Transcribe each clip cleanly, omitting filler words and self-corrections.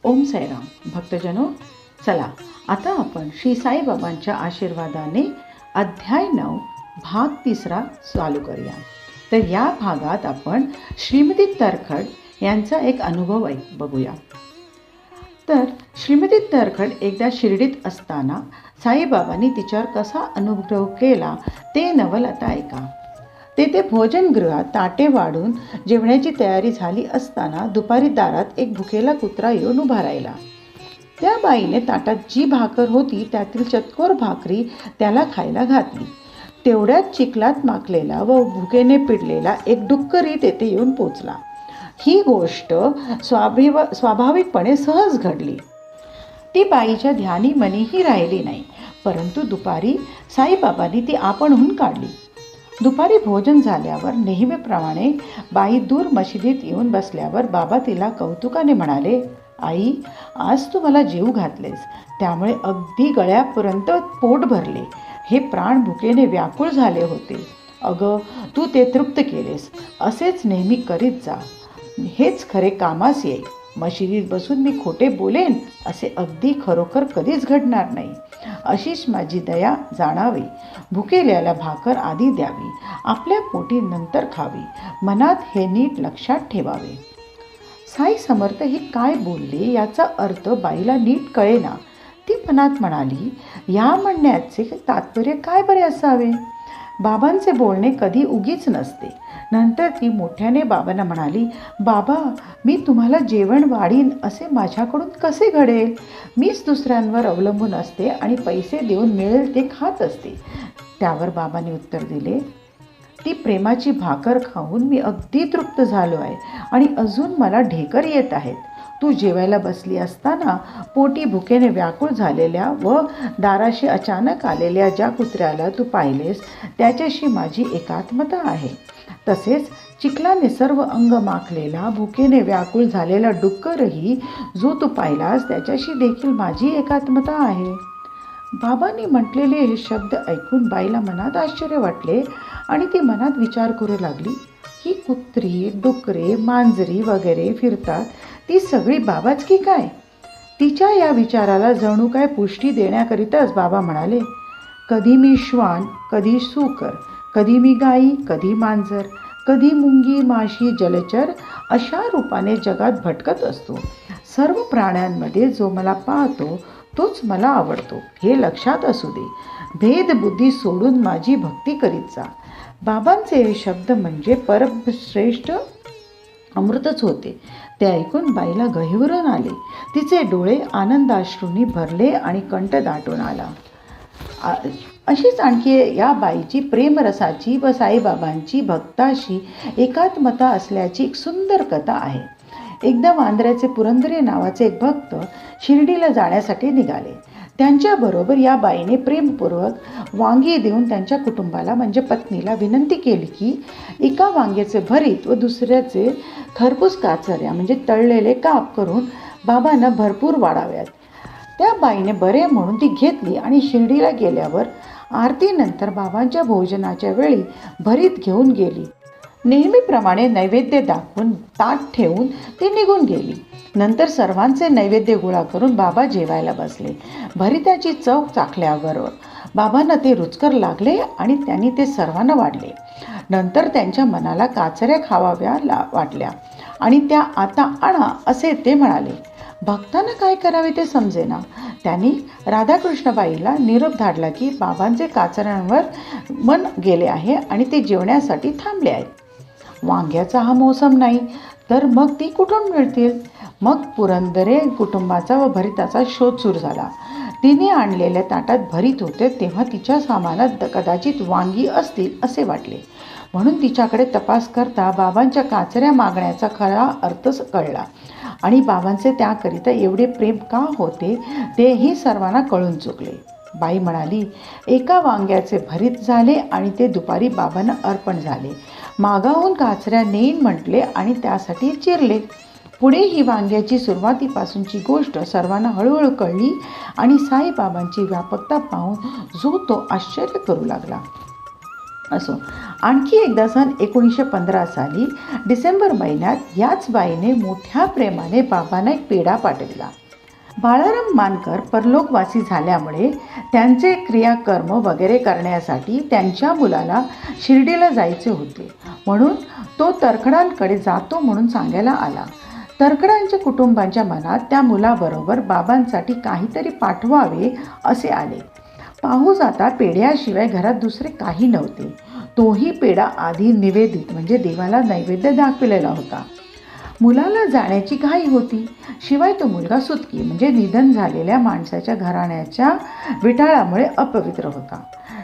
ओम साईराम भक्तजनो, चला आता आपण श्री साईबाबांच्या आशीर्वादाने अध्याय 9 भाग 3 चालू करूया. तर या भागात आपण श्रीमती तरखड यांचा एक अनुभव बघूया. तर श्रीमती तरखड एकदा शिर्डीत असताना साईबाबांनी तिच्यावर कसा अनुग्रह केला ते नवल आता ऐका. तेथे भोजनगृहात ताटे वाढून जेवणाची तयारी झाली असताना दुपारी दारात एक भुकेला कुत्रा येऊन उभा राहिला. त्या बाईने ताटात जी भाकर होती त्यातील चतकोर भाकरी त्याला खायला घातली. तेवढ्यात चिखलात माखलेला व भुकेने पिडलेला एक डुक्करी तेथे येऊन पोचला. ही गोष्ट स्वाभाविकपणे सहज घडली. ती बाईच्या ध्यानी मनीही राहिली नाही, परंतु दुपारी साईबाबांनी ती आपणहून काढली. दुपारी भोजन झाल्यावर नेहमीप्रमाणे बाई दूर मशिदीत येऊन बसल्यावर बाबा तिला कौतुकाने म्हणाले, आई, आज तू मला जीव घातलेस, त्यामुळे अगदी गळ्यापर्यंत पोट भरले. हे प्राण भुकेने व्याकुळ झाले होते. अगं, तू ते तृप्त केलेस. असेच नेहमी करीत जा, हेच खरे कामास येईल. मशिदीत बसून मी खोटे बोलेन असे अगदी खरोखर कधीच घडणार नाही. अशीच माझी दया जाणावी. भुकेल्याला भाकर आधी द्यावी, आपल्या पोटी नंतर खावी. मनात हे नीट लक्षात ठेवावे. साई समर्थ हे काय बोलले याचा अर्थ बाईला नीट कळेना. ती मनात म्हणाली, या म्हणण्याचे तात्पर्य काय बरे असावे. बाबांचे बोलणे कधी उगीच नसते. नंतर ती मोठ्याने बाबांना म्हणाली, बाबा, मी तुम्हाला जेवण वाढीन असे माझ्याकडून कसे घडेल. मीच दुसऱ्यांवर अवलंबून असते आणि पैसे देऊन मिळेल ते खात असते. त्यावर बाबांनी उत्तर दिले, ती प्रेमाची भाकर खाऊन मी अगदी तृप्त झालो आहे आणि अजून मला ढेकर येत आहेत. तू जेवायला बसली असताना पोटी भुकेने व्याकुळ झालेल्या व दाराशी अचानक आलेल्या ज्या कुत्र्याला तू पाहिलेस त्याच्याशी माझी एकात्मता आहे. तसेच चिखलाने सर्व अंग माखलेला भुकेने व्याकुळ झालेला डुक्करही जो तू पाहिलास त्याच्याशी देखील माझी एकात्मता आहे. बाबांनी म्हटलेले हे शब्द ऐकून बाईला मनात आश्चर्य वाटले आणि ती मनात विचार करू लागली, ही कुत्री, डुकरे, मांजरी वगैरे फिरतात, ती सगळी बाबाच की काय. तिच्या या विचाराला जणू काय पुष्टी देण्याकरिताच बाबा म्हणाले, कधी मी श्वान, कधी सुकर, कधी मी गाई, कधी मांजर, कधी मुंगी, माशी, जलचर अशा रूपाने जगात भटकत असतो. सर्व प्राण्यांमध्ये जो मला पाहतो तोच मला आवडतो, हे लक्षात असू दे. भेदबुद्धी सोडून माझी भक्ती करीत जा. बाबांचे हे शब्द म्हणजे परमश्रेष्ठ अमृतच होते. ते ऐकून बाईला गहिवरून आले. तिचे डोळे आनंदाश्रूंनी भरले आणि कंठ दाटून आला. अशीच आणखी या बाईची प्रेमरसाची व साईबाबांची भक्ताशी एकात्मता असल्याची एक सुंदर कथा आहे. एकदा वांद्र्याचे पुरंदरे नावाचे एक भक्त शिर्डीला जाण्यासाठी निघाले. त्यांच्याबरोबर या बाईने प्रेमपूर्वक वांगी देऊन त्यांच्या कुटुंबाला म्हणजे पत्नीला विनंती केली की एका वांग्याचे भरीत व दुसऱ्याचे खरपूस काचऱ्या म्हणजे तळलेले काप करून बाबांना भरपूर वाढाव्यात. त्या बाईने बरे म्हणून ती घेतली आणि शिर्डीला गेल्यावर आरतीनंतर बाबांच्या भोजनाच्या वेळी भरीत घेऊन गेली. नेहमीप्रमाणे नैवेद्य दाखवून ताट ठेवून ती निघून गेली. नंतर सर्वांचे नैवेद्य गोळा करून बाबा जेवायला बसले. भरिताची चव चाखल्यावर बाबांना ते रुचकर लागले आणि त्यांनी ते सर्वांना वाढले. नंतर त्यांच्या मनाला काचऱ्या खावाव्या वाटल्या आणि त्या आता आणा असे ते म्हणाले. भक्तांना काय करावे ते समजेना. त्यांनी राधाकृष्णबाईला निरोप धाडला की बाबांचे काचऱ्यांवर मन गेले आहे आणि ते जेवण्यासाठी थांबले आहेत. वांग्याचा हा मोसम नाही तर मग ती कुठून मिळतील. मग पुरंदरे कुटुंबाचा व भरिताचा शोध सुरू झाला. तिने आणलेल्या ताटात भरीत होते तेव्हा तिच्या सामानात कदाचित वांगी असतील असे वाटले. म्हणून तिच्याकडे तपास करता बाबांच्या काचऱ्या मागण्याचा खरा अर्थ कळला आणि बाबांचे त्याकरिता एवढे प्रेम का होते तेही सर्वांना कळून चुकले. बाई म्हणाली, एका वांग्याचे भरीत झाले आणि ते दुपारी बाबांना अर्पण झाले. मागाहून काचऱ्या नेईन म्हटले आणि त्यासाठी चिरले. पुढे ही वांग्याची सुरुवातीपासूनची गोष्ट सर्वांना हळूहळू कळली आणि साईबाबांची व्यापकता पाहून जो तो आश्चर्य करू लागला. असो. आणखी एकदा सन 1915 साली डिसेंबर महिन्यात याच बाईने मोठ्या प्रेमाने बाबांना एक पेढा पाठविला. बाळाराम मानकर परलोकवासी झाल्यामुळे त्यांचे क्रियाकर्म वगैरे करण्यासाठी त्यांच्या मुलाला शिर्डीला जायचे होते, म्हणून तो तरखडांकडे जातो म्हणून सांगायला आला. तरखडांच्या कुटुंबांच्या मनात त्या मुलाबरोबर बाबांसाठी काहीतरी पाठवावे असे आले. पाहू जाता पेढ्याशिवाय घरात दुसरे काही नव्हते. तोही पेढा आधी निवेदित म्हणजे देवाला नैवेद्य दाखविलेला होता. मुलाला जाण्याची घाई होती. शिवाय तो मुलगा सुतकी म्हणजे निधन झालेल्या माणसाच्या घराण्याच्या विटाळामुळे अपवित्र होता.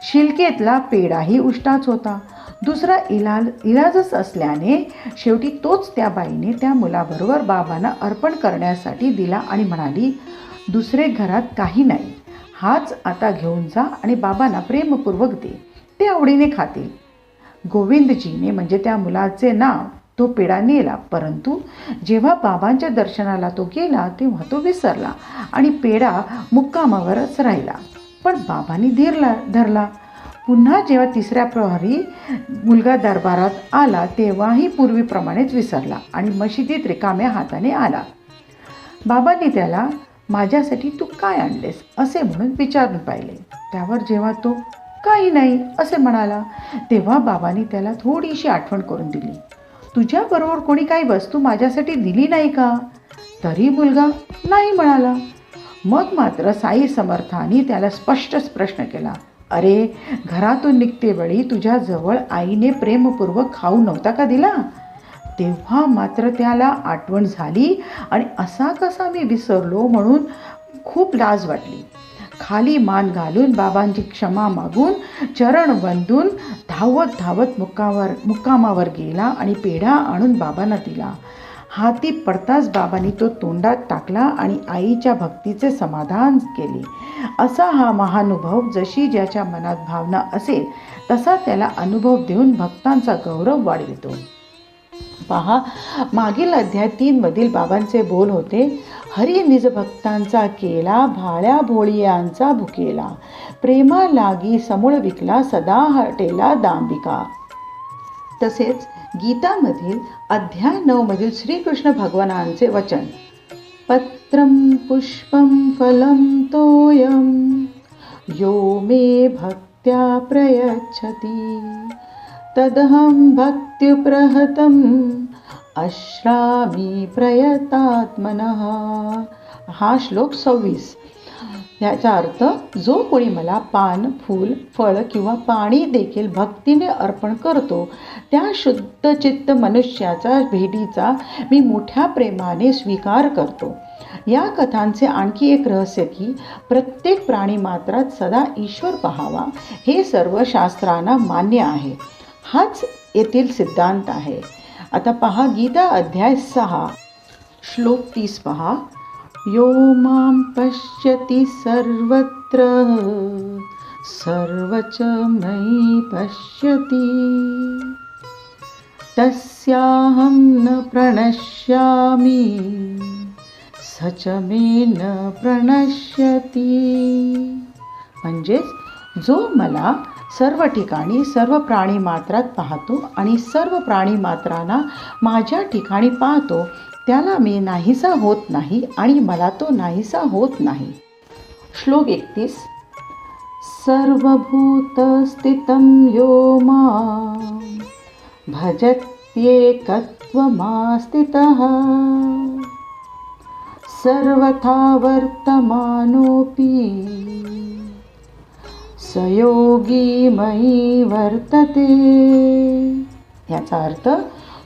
शिलकेतला पेढाही उष्टाच होता. दुसरा इलाजच असल्याने शेवटी तोच त्या बाईने त्या मुलाबरोबर बाबांना अर्पण करण्यासाठी दिला आणि म्हणाली, दुसरे घरात काही नाही, हाच आता घेऊन जा आणि बाबांना प्रेमपूर्वक दे, ते आवडीने खातील. गोविंदजीने म्हणजे त्या मुलाचे नाव तो पेढा नेला, परंतु जेव्हा बाबांच्या दर्शनाला तो गेला तेव्हा तो विसरला आणि पेढा मुक्कामावरच राहिला. पण बाबांनी धरला. पुन्हा जेव्हा तिसऱ्या प्रहरी मुलगा दरबारात आला तेव्हाही पूर्वीप्रमाणेच विसरला आणि मशिदीत रिकाम्या हाताने आला. बाबांनी त्याला, माझ्यासाठी तू काय आणलेस असे म्हणून विचारून पाहिले. त्यावर जेव्हा तो काही नाही असे म्हणाला तेव्हा बाबांनी त्याला थोडीशी आठवण करून दिली. तुझ्याबरोबर कोणी काही वस्तू माझ्यासाठी दिली नाही का? तरी मुलगा नाही म्हणाला. मग मात्र साई समर्थांनी त्याला स्पष्टच प्रश्न केला, अरे घरातून निघतेवेळी तुझ्याजवळ आईने प्रेमपूर्वक खाऊ नव्हता का दिला? तेव्हा मात्र त्याला आठवण झाली आणि असा कसा मी विसरलो म्हणून खूप लाज वाटली. खाली मान घालून बाबांची क्षमा मागून चरण वंदून धावत मुक्कामावर गेला आणि पेढा आणून बाबांना दिला. हाती पडताच बाबांनी तो तोंडात टाकला आणि आईच्या भक्तीचे समाधान केले. असा हा महानुभव जशी ज्याच्या मनात भावना असेल तसा त्याला अनुभव देऊन भक्तांचा गौरव वाढवितो. पहा, मागील अध्याय 3 मधील बाबांचे बोल होते, हरी निज भक्तांचा केला, भाळ्या भोळियांचा भुकेला, प्रेमा लागी समूळ विकला, सदा हटेला दांबिका. तसेच गीतामधील अध्याय 9 मधील श्रीकृष्ण भगवानांचे वचन, पत्रं पुष्पं फलं तोयं यो मे भक्त्या प्रयच्छति तदहं भक्त्युप्रहतं अश्रामी प्रयतात्मनः. हा श्लोक 26. याचा अर्थ, जो कोणी मला पान, फूल, फळ किंवा पाणी देखील भक्तीने अर्पण करतो त्या शुद्ध चित्त मनुष्याचा भेटीचा मी मोठ्या प्रेमाने स्वीकार करतो. या कथांचे आणखी एक रहस्य की प्रत्येक प्राणी मात्रात सदा ईश्वर पाहावा हे सर्व शास्त्रांना मान्य आहे. हाच येथील सिद्धांत आहे. आता पहा गीता अध्याय 6 श्लोक 30 पहा, यो मां पश्यति सर्वत्र सर्वच मयि पश्यति तस्याहं न प्रणश्यामि सच मे न प्रणश्यति. म्हणजेच जो मला सर्व ठिकाणी सर्व प्राणी मात्रात पाहतो आणि सर्व प्राणी मात्रांना माझ्या ठिकाणी पाहतो त्याला मी नाहीसा होत नाही आणि मला तो नाहीसा होत नाही. श्लोक 31, सर्वभूतस्थितं यो मां भजत्येकत्वमास्थितः सर्वथा वर्तमानोऽपि सयोगी मयी वर्तते. याचा अर्थ,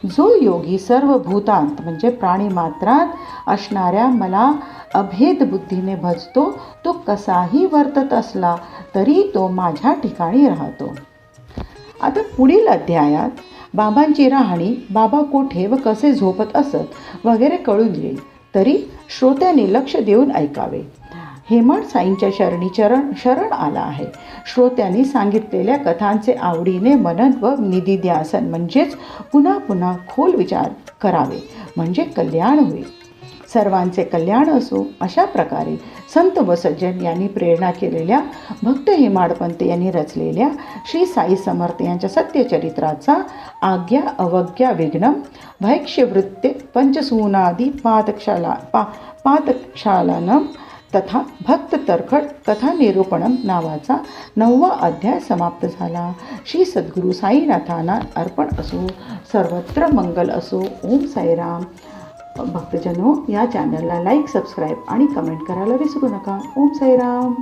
जो योगी सर्व भूतांत म्हणजे प्राणी मात्रात असणाऱ्या मला अभेद बुद्धीने भजतो तो कसाही वर्तत असला तरी तो माझ्या ठिकाणी राहतो. आता पुढील अध्यायात बाबांची राहणी, बाबा कोठे व कसे झोपत असत वगैरे कळून येईल, तरी श्रोत्यांनी लक्ष देऊन ऐकावे. हेमंत साईंच्या शरणी शरण आला आहे. श्रोत्यांनी सांगितलेल्या कथांचे आवडीने मनन व निधिध्यासन म्हणजेच पुन्हा पुन्हा खोल विचार करावे म्हणजे कल्याण होईल. सर्वांचे कल्याण असो अशा प्रकारे संत व सज्जन यांनी प्रेरणा केलेल्या भक्त हेमाडपंत यांनी रचलेल्या श्री साई समर्थ यांच्या सत्यचरित्राचा आज्ञा अवज्ञा विघ्नम भैक्ष्यवृत्ते पंचसूनादी पातक्षालनम तथा भक्त तरखड कथा निरूपणम नावाचा 9वा अध्याय समाप्त झाला. श्री सद्गुरू साईनाथांना अर्पण असो. सर्वत्र मंगल असो. ओम साईराम. भक्तजनो, या चॅनलला लाईक, सबस्क्राईब आणि कमेंट करायला विसरू नका. ओम साईराम.